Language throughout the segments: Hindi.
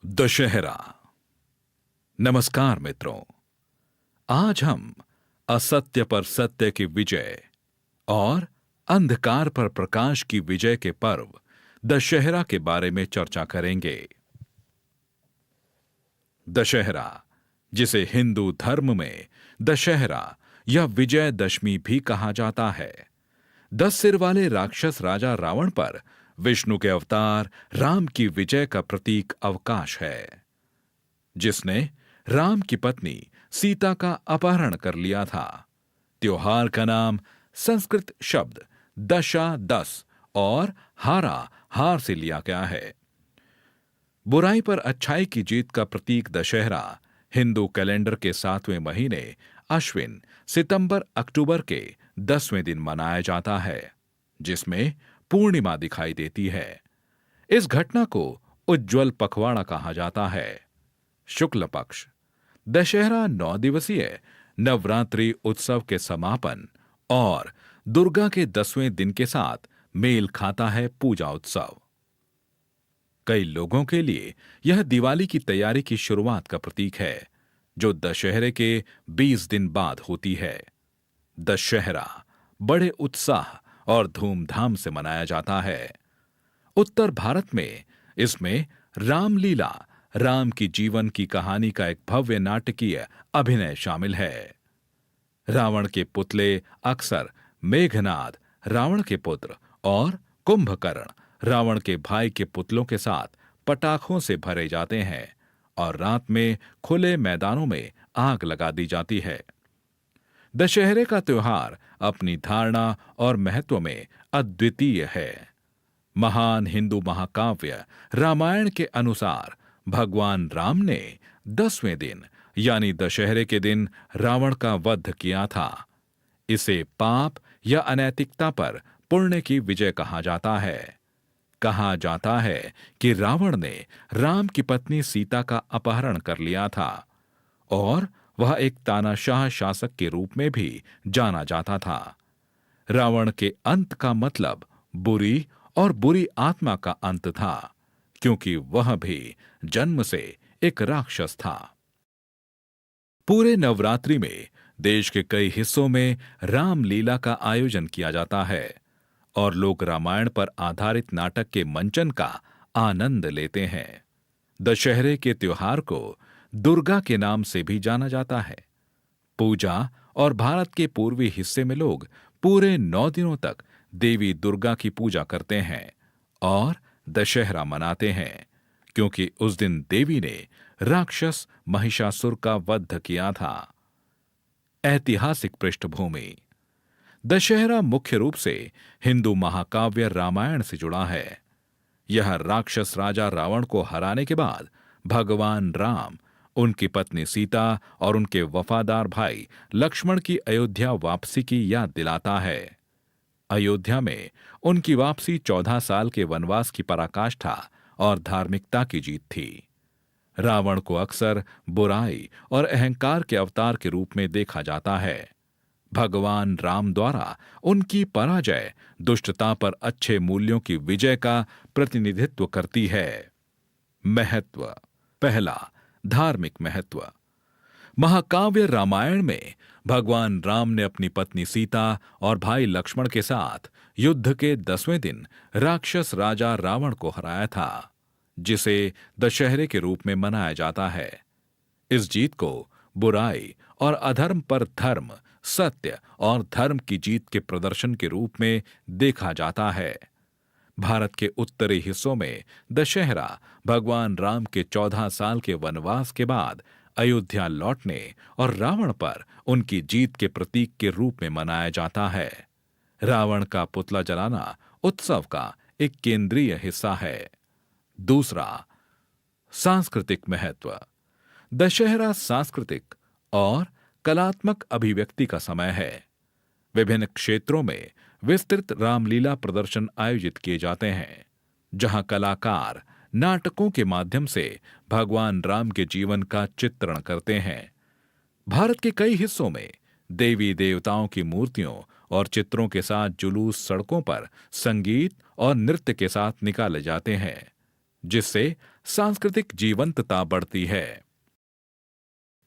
दशहरा। नमस्कार मित्रों, आज हम असत्य पर सत्य की विजय और अंधकार पर प्रकाश की विजय के पर्व दशहरा के बारे में चर्चा करेंगे। दशहरा, जिसे हिंदू धर्म में दशहरा या विजयदशमी भी कहा जाता है, 10 सिर वाले राक्षस राजा रावण पर विष्णु के अवतार राम की विजय का प्रतीक अवकाश है, जिसने राम की पत्नी सीता का अपहरण कर लिया था। त्योहार का नाम संस्कृत शब्द दशा 10 और हारा हार से लिया गया है। बुराई पर अच्छाई की जीत का प्रतीक दशहरा हिंदू कैलेंडर के 7वें महीने अश्विन सितंबर अक्टूबर के 10वें दिन मनाया जाता है, जिसमें पूर्णिमा दिखाई देती है। इस घटना को उज्ज्वल पखवाड़ा कहा जाता है। शुक्ल पक्ष दशहरा 9 दिवसीय नवरात्रि उत्सव के समापन और दुर्गा के 10वें दिन के साथ मेल खाता है पूजा उत्सव। कई लोगों के लिए यह दिवाली की तैयारी की शुरुआत का प्रतीक है, जो दशहरे के 20 दिन बाद होती है। दशहरा बड़े उत्साह और धूमधाम से मनाया जाता है। उत्तर भारत में इसमें रामलीला, राम की जीवन की कहानी का एक भव्य नाटकीय अभिनय शामिल है। रावण के पुतले अक्सर मेघनाद, रावण के पुत्र, और कुंभकर्ण, रावण के भाई के पुतलों के साथ पटाखों से भरे जाते हैं और रात में खुले मैदानों में आग लगा दी जाती है। दशहरे का त्योहार अपनी धारणा और महत्व में अद्वितीय है। महान हिंदू महाकाव्य रामायण के अनुसार भगवान राम ने 10वें दिन यानी दशहरे के दिन रावण का वध किया था। इसे पाप या अनैतिकता पर पुण्य की विजय कहा जाता है। कहा जाता है कि रावण ने राम की पत्नी सीता का अपहरण कर लिया था और वह एक तानाशाह शासक के रूप में भी जाना जाता था। रावण के अंत का मतलब बुरी और बुरी आत्मा का अंत था, क्योंकि वह भी जन्म से एक राक्षस था। पूरे नवरात्रि में देश के कई हिस्सों में रामलीला का आयोजन किया जाता है और लोग रामायण पर आधारित नाटक के मंचन का आनंद लेते हैं। दशहरे के त्योहार को दुर्गा के नाम से भी जाना जाता है। पूजा और भारत के पूर्वी हिस्से में लोग पूरे 9 दिनों तक देवी दुर्गा की पूजा करते हैं और दशहरा मनाते हैं, क्योंकि उस दिन देवी ने राक्षस महिषासुर का वध किया था। ऐतिहासिक पृष्ठभूमि दशहरा मुख्य रूप से हिंदू महाकाव्य रामायण से जुड़ा है। यह राक्षस राजा रावण को हराने के बाद भगवान राम, उनकी पत्नी सीता और उनके वफादार भाई लक्ष्मण की अयोध्या वापसी की याद दिलाता है। अयोध्या में उनकी वापसी 14 साल के वनवास की पराकाष्ठा और धार्मिकता की जीत थी। रावण को अक्सर बुराई और अहंकार के अवतार के रूप में देखा जाता है। भगवान राम द्वारा उनकी पराजय दुष्टता पर अच्छे मूल्यों की विजय का प्रतिनिधित्व करती है। महत्व पहला, धार्मिक महत्व। महाकाव्य रामायण में भगवान राम ने अपनी पत्नी सीता और भाई लक्ष्मण के साथ युद्ध के 10वें दिन राक्षस राजा रावण को हराया था, जिसे दशहरे के रूप में मनाया जाता है। इस जीत को बुराई और अधर्म पर धर्म, सत्य और धर्म की जीत के प्रदर्शन के रूप में देखा जाता है। भारत के उत्तरी हिस्सों में दशहरा भगवान राम के 14 साल के वनवास के बाद अयोध्या लौटने और रावण पर उनकी जीत के प्रतीक के रूप में मनाया जाता है। रावण का पुतला जलाना उत्सव का एक केंद्रीय हिस्सा है। दूसरा, सांस्कृतिक महत्व। दशहरा सांस्कृतिक और कलात्मक अभिव्यक्ति का समय है। विभिन्न क्षेत्रों में विस्तृत रामलीला प्रदर्शन आयोजित किए जाते हैं, जहां कलाकार नाटकों के माध्यम से भगवान राम के जीवन का चित्रण करते हैं। भारत के कई हिस्सों में देवी देवताओं की मूर्तियों और चित्रों के साथ जुलूस सड़कों पर संगीत और नृत्य के साथ निकाले जाते हैं, जिससे सांस्कृतिक जीवंतता बढ़ती है।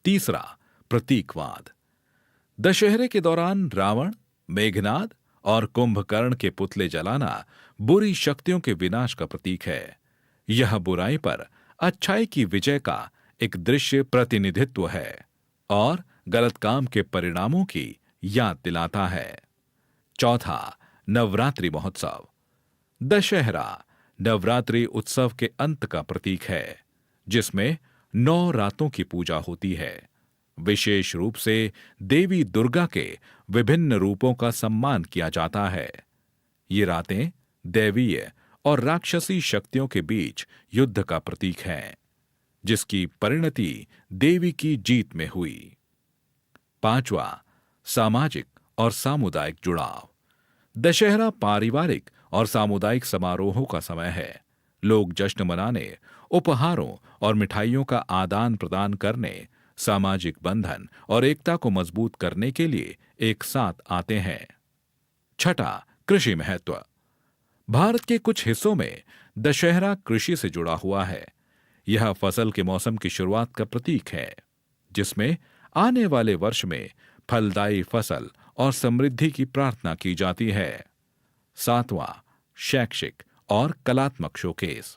तीसरा, प्रतीकवाद। दशहरे के दौरान रावण, मेघनाद और कुंभकर्ण के पुतले जलाना बुरी शक्तियों के विनाश का प्रतीक है। यह बुराई पर अच्छाई की विजय का एक दृश्य प्रतिनिधित्व है और गलत काम के परिणामों की याद दिलाता है। चौथा, नवरात्रि महोत्सव। दशहरा नवरात्रि उत्सव के अंत का प्रतीक है, जिसमें 9 रातों की पूजा होती है। विशेष रूप से देवी दुर्गा के विभिन्न रूपों का सम्मान किया जाता है। ये रातें दैवीय और राक्षसी शक्तियों के बीच युद्ध का प्रतीक है, जिसकी परिणति देवी की जीत में हुई। पांचवा, सामाजिक और सामुदायिक जुड़ाव। दशहरा पारिवारिक और सामुदायिक समारोहों का समय है। लोग जश्न मनाने, उपहारों और मिठाइयों का आदान प्रदान करने, सामाजिक बंधन और एकता को मजबूत करने के लिए एक साथ आते हैं। छठा, कृषि महत्व। भारत के कुछ हिस्सों में दशहरा कृषि से जुड़ा हुआ है। यह फसल के मौसम की शुरुआत का प्रतीक है, जिसमें आने वाले वर्ष में फलदायी फसल और समृद्धि की प्रार्थना की जाती है। सातवां, शैक्षिक और कलात्मक शोकेस।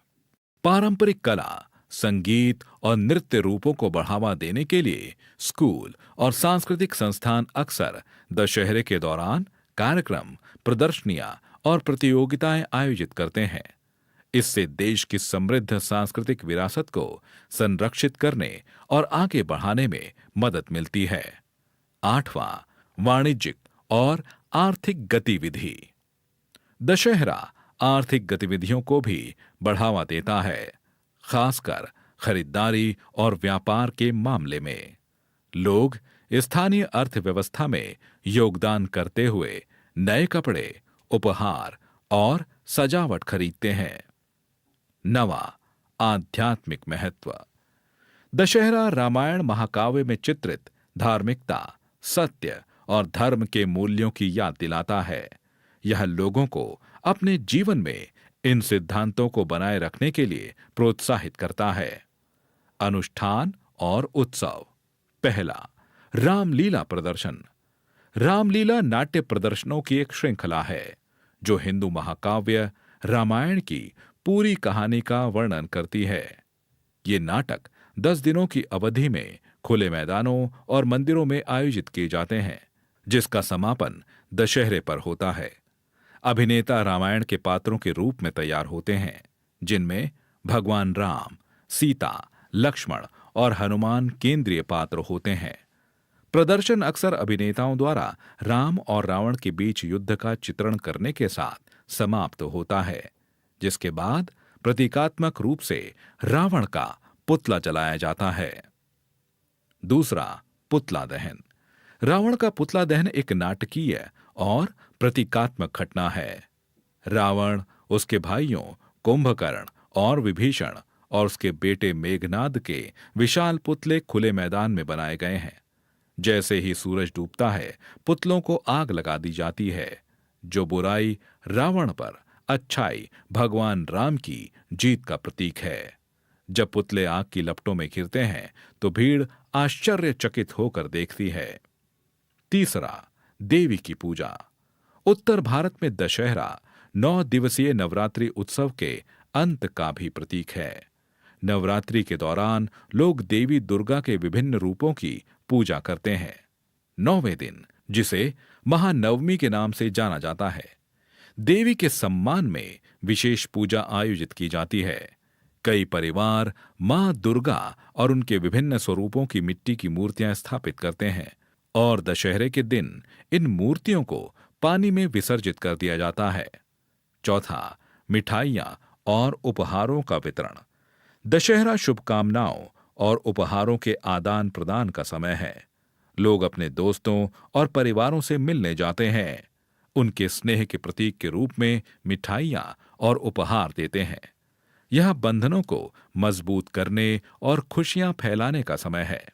पारंपरिक कला, संगीत और नृत्य रूपों को बढ़ावा देने के लिए स्कूल और सांस्कृतिक संस्थान अक्सर दशहरे के दौरान कार्यक्रम, प्रदर्शनियां और प्रतियोगिताएं आयोजित करते हैं। इससे देश की समृद्ध सांस्कृतिक विरासत को संरक्षित करने और आगे बढ़ाने में मदद मिलती है। आठवां, वाणिज्यिक और आर्थिक गतिविधि। दशहरा आर्थिक गतिविधियों को भी बढ़ावा देता है, खासकर खरीदारी और व्यापार के मामले में। लोग स्थानीय अर्थव्यवस्था में योगदान करते हुए नए कपड़े, उपहार और सजावट खरीदते हैं। नवा, आध्यात्मिक महत्व। दशहरा रामायण महाकाव्य में चित्रित धार्मिकता, सत्य और धर्म के मूल्यों की याद दिलाता है। यह लोगों को अपने जीवन में इन सिद्धांतों को बनाए रखने के लिए प्रोत्साहित करता है। अनुष्ठान और उत्सव। पहला, रामलीला प्रदर्शन। रामलीला नाट्य प्रदर्शनों की एक श्रृंखला है, जो हिंदू महाकाव्य रामायण की पूरी कहानी का वर्णन करती है। ये नाटक 10 दिनों की अवधि में खुले मैदानों और मंदिरों में आयोजित किए जाते हैं, जिसका समापन दशहरे पर होता है। अभिनेता रामायण के पात्रों के रूप में तैयार होते हैं, जिनमें भगवान राम, सीता, लक्ष्मण और हनुमान केंद्रीय पात्र होते हैं। प्रदर्शन अक्सर अभिनेताओं द्वारा राम और रावण के बीच युद्ध का चित्रण करने के साथ समाप्त होता है, जिसके बाद प्रतीकात्मक रूप से रावण का पुतला जलाया जाता है। दूसरा, पुतला दहन। रावण का पुतला दहन एक नाटकीय और प्रतीकात्मक घटना है। रावण, उसके भाइयों कुंभकर्ण और विभीषण और उसके बेटे मेघनाद के विशाल पुतले खुले मैदान में बनाए गए हैं। जैसे ही सूरज डूबता है, पुतलों को आग लगा दी जाती है, जो बुराई रावण पर अच्छाई भगवान राम की जीत का प्रतीक है। जब पुतले आग की लपटों में घिरते हैं, तो भीड़ आश्चर्यचकित होकर देखती है। तीसरा, देवी की पूजा। उत्तर भारत में दशहरा 9 दिवसीय नवरात्रि उत्सव के अंत का भी प्रतीक है। नवरात्रि के दौरान लोग देवी दुर्गा के विभिन्न रूपों की पूजा करते हैं। 9वें दिन, जिसे महानवमी के नाम से जाना जाता है, देवी के सम्मान में विशेष पूजा आयोजित की जाती है। कई परिवार मां दुर्गा और उनके विभिन्न स्वरूपों की मिट्टी की मूर्तियां स्थापित करते हैं और दशहरे के दिन इन मूर्तियों को पानी में विसर्जित कर दिया जाता है। चौथा, मिठाइयां और उपहारों का वितरण। दशहरा शुभकामनाओं और उपहारों के आदान प्रदान का समय है। लोग अपने दोस्तों और परिवारों से मिलने जाते हैं, उनके स्नेह के प्रतीक के रूप में मिठाइयां और उपहार देते हैं। यह बंधनों को मजबूत करने और खुशियां फैलाने का समय है।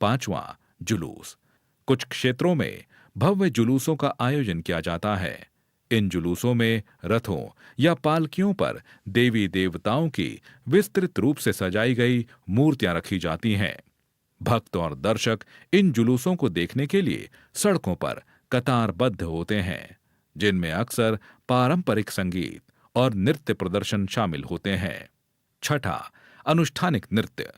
पांचवां, जुलूस। कुछ क्षेत्रों में भव्य जुलूसों का आयोजन किया जाता है। इन जुलूसों में रथों या पालकियों पर देवी देवताओं की विस्तृत रूप से सजाई गई मूर्तियां रखी जाती हैं। भक्त और दर्शक इन जुलूसों को देखने के लिए सड़कों पर कतारबद्ध होते हैं, जिनमें अक्सर पारंपरिक संगीत और नृत्य प्रदर्शन शामिल होते हैं। छठा, अनुष्ठानिक नृत्य।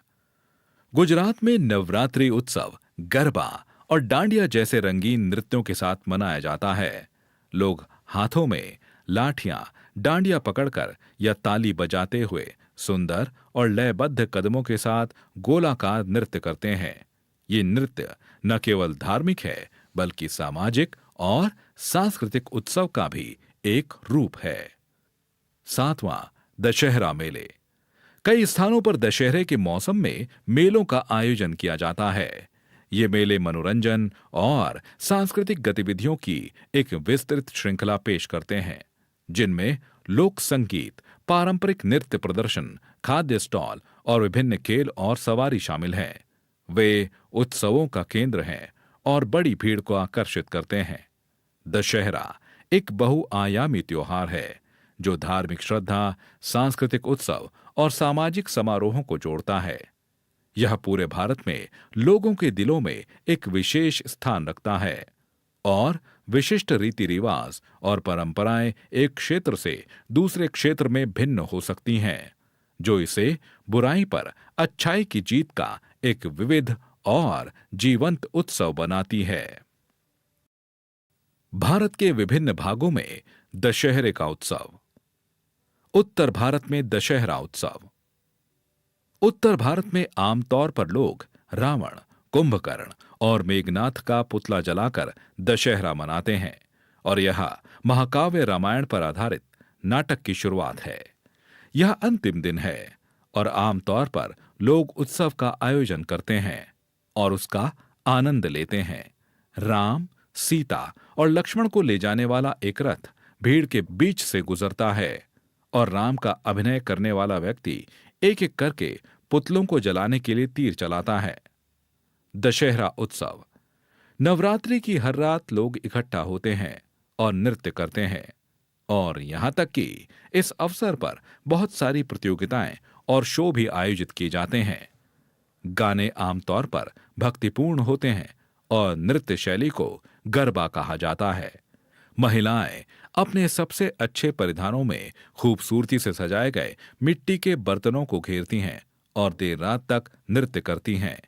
गुजरात में नवरात्रि उत्सव गरबा और डांडिया जैसे रंगीन नृत्यों के साथ मनाया जाता है। लोग हाथों में लाठियां, डांडिया पकड़कर या ताली बजाते हुए सुंदर और लयबद्ध कदमों के साथ गोलाकार नृत्य करते हैं। ये नृत्य न केवल धार्मिक है, बल्कि सामाजिक और सांस्कृतिक उत्सव का भी एक रूप है। सातवां, दशहरा मेले। कई स्थानों पर दशहरे के मौसम में मेलों का आयोजन किया जाता है। ये मेले मनोरंजन और सांस्कृतिक गतिविधियों की एक विस्तृत श्रृंखला पेश करते हैं, जिनमें लोक संगीत, पारंपरिक नृत्य प्रदर्शन, खाद्य स्टॉल और विभिन्न खेल और सवारी शामिल हैं। वे उत्सवों का केंद्र हैं और बड़ी भीड़ को आकर्षित करते हैं। दशहरा एक बहुआयामी त्योहार है जो धार्मिक श्रद्धा, सांस्कृतिक उत्सव और सामाजिक समारोहों को जोड़ता है। यह पूरे भारत में लोगों के दिलों में एक विशेष स्थान रखता है और विशिष्ट रीति रिवाज और परंपराएं एक क्षेत्र से दूसरे क्षेत्र में भिन्न हो सकती हैं, जो इसे बुराई पर अच्छाई की जीत का एक विविध और जीवंत उत्सव बनाती है। भारत के विभिन्न भागों में दशहरे का उत्सव। उत्तर भारत में दशहरा उत्सव। उत्तर भारत में आमतौर पर लोग रावण, कुंभकर्ण और मेघनाथ का पुतला जलाकर दशहरा मनाते हैं और यह महाकाव्य रामायण पर आधारित नाटक की शुरुआत है। यह अंतिम दिन है और आमतौर पर लोग उत्सव का आयोजन करते हैं और उसका आनंद लेते हैं। राम, सीता और लक्ष्मण को ले जाने वाला एक रथ भीड़ के बीच से गुजरता है और राम का अभिनय करने वाला व्यक्ति एक एक करके पुतलों को जलाने के लिए तीर चलाता है। दशहरा उत्सव। नवरात्रि की हर रात लोग इकट्ठा होते हैं और नृत्य करते हैं और यहां तक कि इस अवसर पर बहुत सारी प्रतियोगिताएं और शो भी आयोजित किए जाते हैं। गाने आमतौर पर भक्तिपूर्ण होते हैं और नृत्य शैली को गरबा कहा जाता है। महिलाएं अपने सबसे अच्छे परिधानों में खूबसूरती से सजाए गए मिट्टी के बर्तनों को घेरती हैं और देर रात तक नृत्य करती हैं।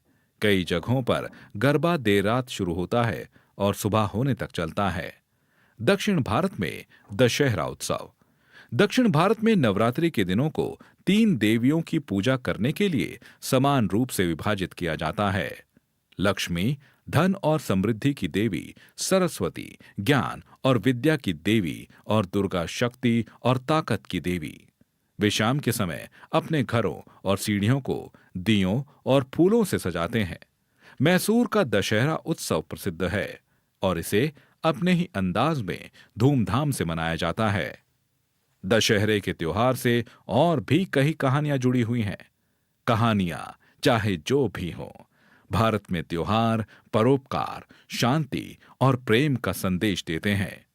कई जगहों पर गरबा देर रात शुरू होता है और सुबह होने तक चलता है। दक्षिण भारत में दशहरा उत्सव। दक्षिण भारत में नवरात्रि के दिनों को 3 देवियों की पूजा करने के लिए समान रूप से विभाजित किया जाता है। लक्ष्मी, धन और समृद्धि की देवी, सरस्वती, ज्ञान और विद्या की देवी और दुर्गा शक्ति और ताकत की देवी। वे शाम के समय अपने घरों और सीढ़ियों को दियों और फूलों से सजाते हैं। मैसूर का दशहरा उत्सव प्रसिद्ध है और इसे अपने ही अंदाज में धूमधाम से मनाया जाता है। दशहरे के त्योहार से और भी कई कहानियां जुड़ी हुई हैं। कहानियां चाहे जो भी हों, भारत में त्योहार परोपकार, शांति और प्रेम का संदेश देते हैं।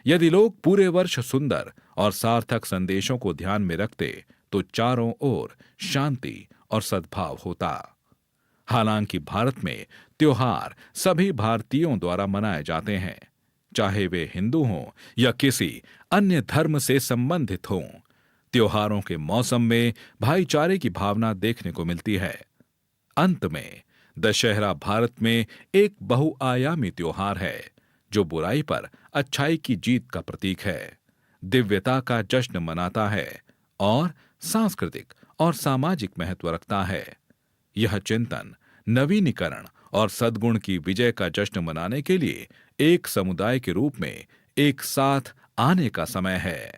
यदि लोग पूरे वर्ष सुंदर और सार्थक संदेशों को ध्यान में रखते तो चारों ओर शांति और सद्भाव होता। हालांकि भारत में त्योहार सभी भारतीयों द्वारा मनाए जाते हैं, चाहे वे हिंदू हों या किसी अन्य धर्म से संबंधित हों। त्योहारों के मौसम में भाईचारे की भावना देखने को मिलती है। अंत में दशहरा भारत में एक बहुआयामी त्योहार है जो बुराई पर अच्छाई की जीत का प्रतीक है, दिव्यता का जश्न मनाता है और सांस्कृतिक और सामाजिक महत्व रखता है। यह चिंतन, नवीनीकरण और सद्गुण की विजय का जश्न मनाने के लिए एक समुदाय के रूप में एक साथ आने का समय है।